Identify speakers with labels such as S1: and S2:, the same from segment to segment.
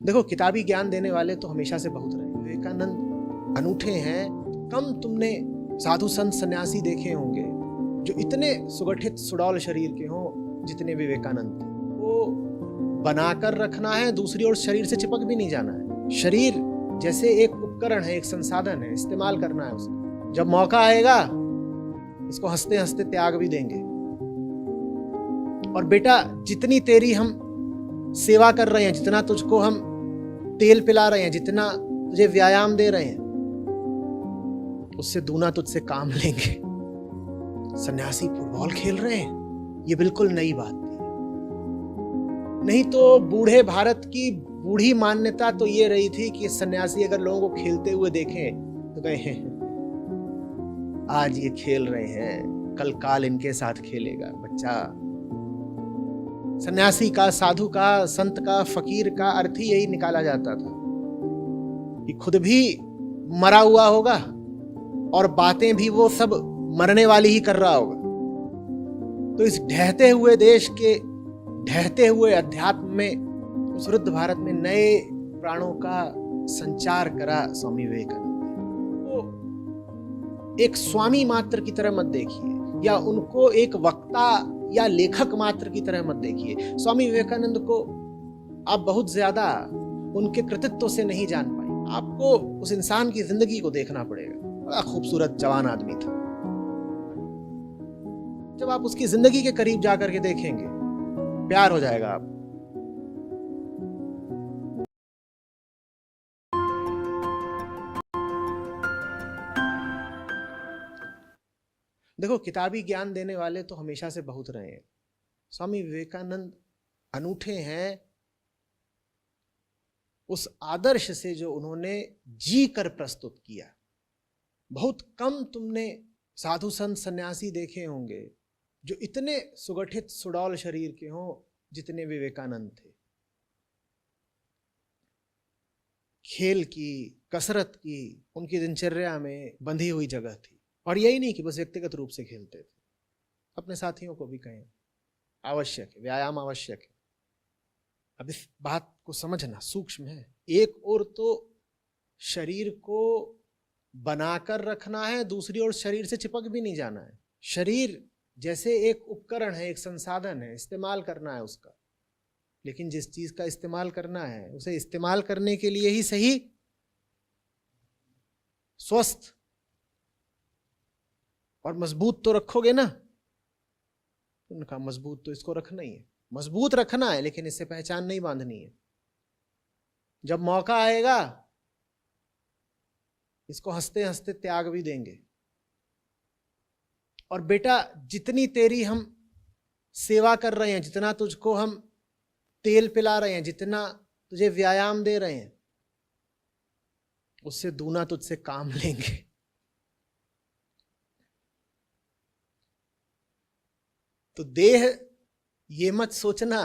S1: देखो, किताबी ज्ञान देने वाले तो हमेशा से बहुत रहे। विवेकानंद अनूठे हैं। कम तुमने साधु संत सन्यासी देखे होंगे जो इतने सुगठित सुडौल शरीर के हों जितने विवेकानंद थे। वो बनाकर रखना है, दूसरी ओर शरीर से चिपक भी नहीं जाना है। शरीर जैसे एक उपकरण है, एक संसाधन है, इस्तेमाल करना है उसका। जब मौका आएगा इसको हंसते हंसते त्याग भी देंगे। और बेटा, जितनी तेरी हम सेवा कर रहे हैं, जितना तुझको हम तेल पिला रहे हैं, जितना तुझे व्यायाम दे रहे हैं, उससे दूना तुझसे काम लेंगे। सन्यासी फुटबॉल खेल रहे हैं, ये बिल्कुल नई बात थी। नहीं तो बूढ़े भारत की बूढ़ी मान्यता तो ये रही थी कि सन्यासी अगर लोगों को खेलते हुए देखें तो कहें आज ये खेल रहे हैं, कल काल इनके साथ खेलेगा। बच्चा, सन्यासी का, साधु का, संत का, फकीर का अर्थ ही यही निकाला जाता था कि खुद भी मरा हुआ होगा और बातें भी वो सब मरने वाली ही कर रहा होगा। तो इस ढहते हुए देश के ढहते हुए अध्यात्म में, उस वृद्ध भारत में नए प्राणों का संचार करा स्वामी विवेकानंद ने। तो एक स्वामी मात्र की तरह मत देखिए, या उनको एक वक्ता या लेखक मात्र की तरह मत देखिए। स्वामी विवेकानंद को आप बहुत ज्यादा उनके कृतित्व से नहीं जान पाए। आपको उस इंसान की जिंदगी को देखना पड़ेगा। बड़ा खूबसूरत जवान आदमी था। जब आप उसकी जिंदगी के करीब जाकर के देखेंगे, प्यार हो जाएगा आप। देखो, किताबी ज्ञान देने वाले तो हमेशा से बहुत रहे हैं। स्वामी विवेकानंद अनूठे हैं उस आदर्श से जो उन्होंने जी कर प्रस्तुत किया। बहुत कम तुमने साधु संत सन्यासी देखे होंगे जो इतने सुगठित सुडौल शरीर के हों जितने विवेकानंद थे। खेल की, कसरत की उनकी दिनचर्या में बंधी हुई जगह थी। और यही नहीं कि बस व्यक्तिगत रूप से खेलते थे, अपने साथियों को भी कहें आवश्यक है, व्यायाम आवश्यक है। अब इस बात को समझना सूक्ष्म है। एक ओर तो शरीर को बनाकर रखना है, दूसरी ओर शरीर से चिपक भी नहीं जाना है। शरीर जैसे एक उपकरण है, एक संसाधन है, इस्तेमाल करना है उसका। लेकिन जिस चीज का इस्तेमाल करना है उसे इस्तेमाल करने के लिए ही सही, स्वस्थ और मजबूत तो रखोगे ना। उनका मजबूत तो इसको रखना ही है, मजबूत रखना है, लेकिन इससे पहचान नहीं बांधनी है। जब मौका आएगा इसको हंसते हंसते त्याग भी देंगे। और बेटा, जितनी तेरी हम सेवा कर रहे हैं, जितना तुझको हम तेल पिला रहे हैं, जितना तुझे व्यायाम दे रहे हैं, उससे दूना तुझसे काम लेंगे। तो देह ये मत सोचना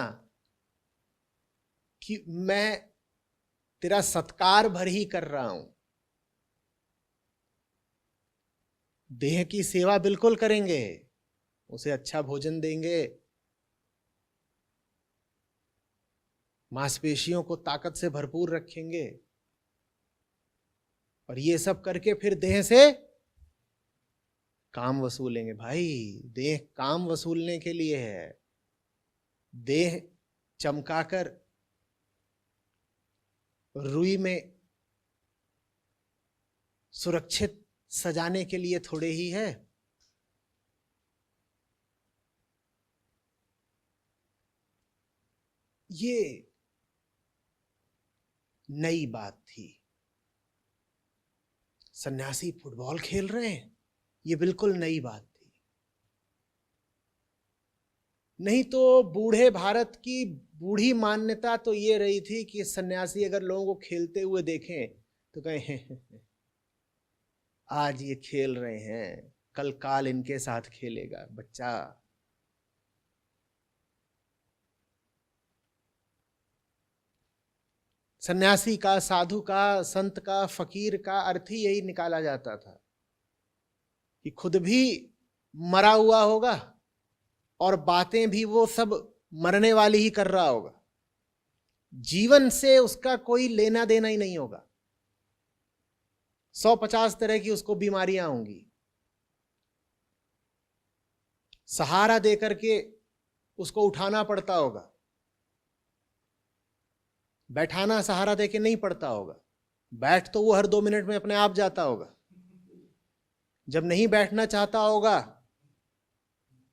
S1: कि मैं तेरा सत्कार भर ही कर रहा हूं। देह की सेवा बिल्कुल करेंगे, उसे अच्छा भोजन देंगे, मांसपेशियों को ताकत से भरपूर रखेंगे, और ये सब करके फिर देह से काम वसूलेंगे। भाई, देह काम वसूलने के लिए है। देह चमकाकर रुई में सुरक्षित सजाने के लिए थोड़े ही है। ये नई बात थी। सन्यासी फुटबॉल खेल रहे हैं, ये बिल्कुल नई बात थी। नहीं तो बूढ़े भारत की बूढ़ी मान्यता तो ये रही थी कि सन्यासी अगर लोगों को खेलते हुए देखें तो कहें आज ये खेल रहे हैं, कल काल इनके साथ खेलेगा। बच्चा, सन्यासी का, साधु का, संत का, फकीर का अर्थ ही यही निकाला जाता था कि खुद भी मरा हुआ होगा और बातें भी वो सब मरने वाली ही कर रहा होगा। जीवन से उसका कोई लेना देना ही नहीं होगा। 150 तरह की उसको बीमारियां होंगी, सहारा देकर के उसको उठाना पड़ता होगा, बैठाना सहारा देके नहीं पड़ता होगा। बैठ तो वो हर 2 मिनट में अपने आप जाता होगा, जब नहीं बैठना चाहता होगा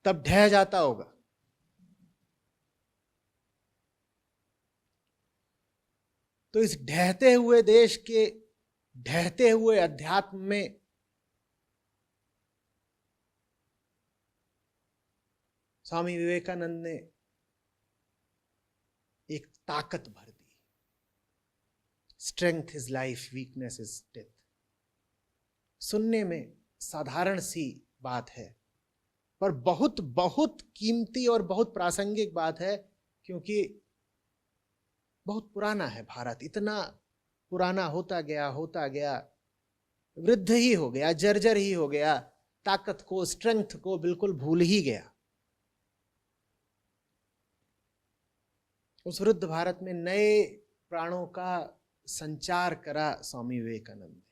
S1: तब ढह जाता होगा। तो इस ढहते हुए देश के ढहते हुए अध्यात्म में स्वामी विवेकानंद ने एक ताकत भर दी। Strength is life, weakness is death. सुनने में साधारण सी बात है, पर बहुत बहुत कीमती और बहुत प्रासंगिक बात है, क्योंकि बहुत पुराना है भारत। इतना पुराना होता गया, वृद्ध ही हो गया, जर्जर ही हो गया, ताकत को, स्ट्रेंथ को बिल्कुल भूल ही गया। उस वृद्ध भारत में नए प्राणों का संचार करा स्वामी विवेकानंद ने।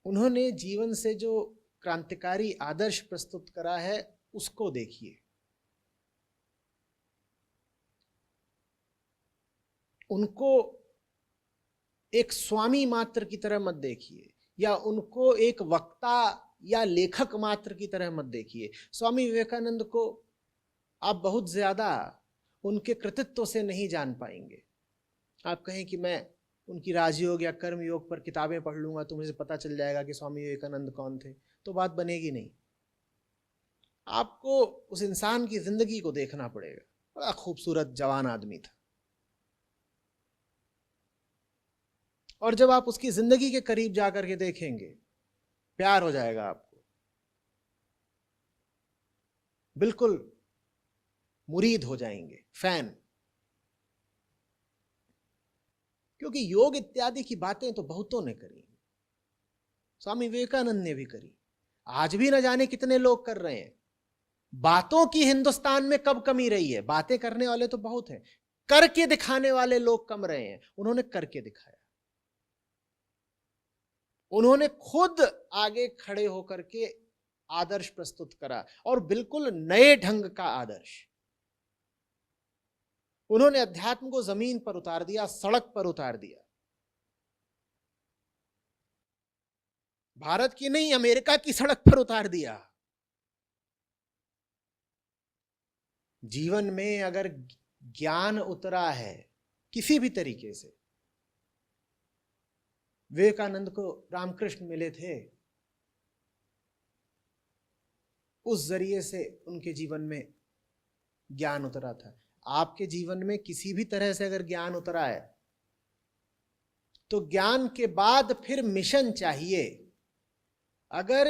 S1: उन्होंने जीवन से जो क्रांतिकारी आदर्श प्रस्तुत करा है उसको देखिए। उनको एक स्वामी मात्र की तरह मत देखिए, या उनको एक वक्ता या लेखक मात्र की तरह मत देखिए। स्वामी विवेकानंद को आप बहुत ज्यादा उनके कृतित्व से नहीं जान पाएंगे। आप कहें कि मैं उनकी राजयोग या कर्म योग पर किताबें पढ़ लूंगा तो मुझे पता चल जाएगा कि स्वामी विवेकानंद कौन थे, तो बात बनेगी नहीं। आपको उस इंसान की जिंदगी को देखना पड़ेगा। बड़ा खूबसूरत जवान आदमी था, और जब आप उसकी जिंदगी के करीब जाकर के देखेंगे, प्यार हो जाएगा आपको, बिल्कुल मुरीद हो जाएंगे, फैन। क्योंकि योग इत्यादि की बातें तो बहुतों ने करी, स्वामी विवेकानंद ने भी करी, आज भी न जाने कितने लोग कर रहे हैं। बातों की हिंदुस्तान में कब कमी रही है? बातें करने वाले तो बहुत हैं, करके दिखाने वाले लोग कम रहे हैं। उन्होंने करके दिखाया, उन्होंने खुद आगे खड़े होकर के आदर्श प्रस्तुत करा, और बिल्कुल नए ढंग का आदर्श। उन्होंने अध्यात्म को जमीन पर उतार दिया, सड़क पर उतार दिया। भारत की नहीं, अमेरिका की सड़क पर उतार दिया। जीवन में अगर ज्ञान उतरा है किसी भी तरीके से, विवेकानंद को रामकृष्ण मिले थे, उस जरिए से उनके जीवन में ज्ञान उतरा था। आपके जीवन में किसी भी तरह से अगर ज्ञान उतरा है तो ज्ञान के बाद फिर मिशन चाहिए। अगर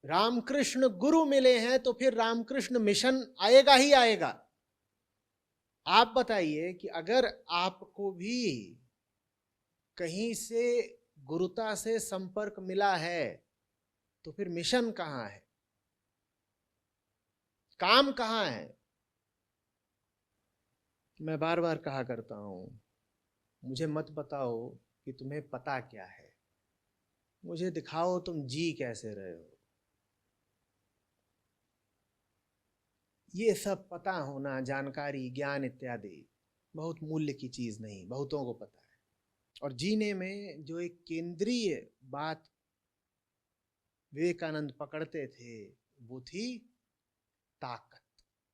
S1: रामकृष्ण गुरु मिले हैं तो फिर रामकृष्ण मिशन आएगा ही आएगा। आप बताइए कि अगर आपको भी कहीं से गुरुता से संपर्क मिला है तो फिर मिशन कहां है, काम कहां है? मैं बार बार कहा करता हूं, मुझे मत बताओ कि तुम्हें पता क्या है, मुझे दिखाओ तुम जी कैसे रहे हो। ये सब पता होना, जानकारी, ज्ञान इत्यादि बहुत मूल्य की चीज नहीं, बहुतों को पता है। और जीने में जो एक केंद्रीय बात विवेकानंद पकड़ते थे वो थी ताकत।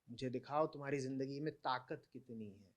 S1: मुझे दिखाओ तुम्हारी जिंदगी में ताकत कितनी है।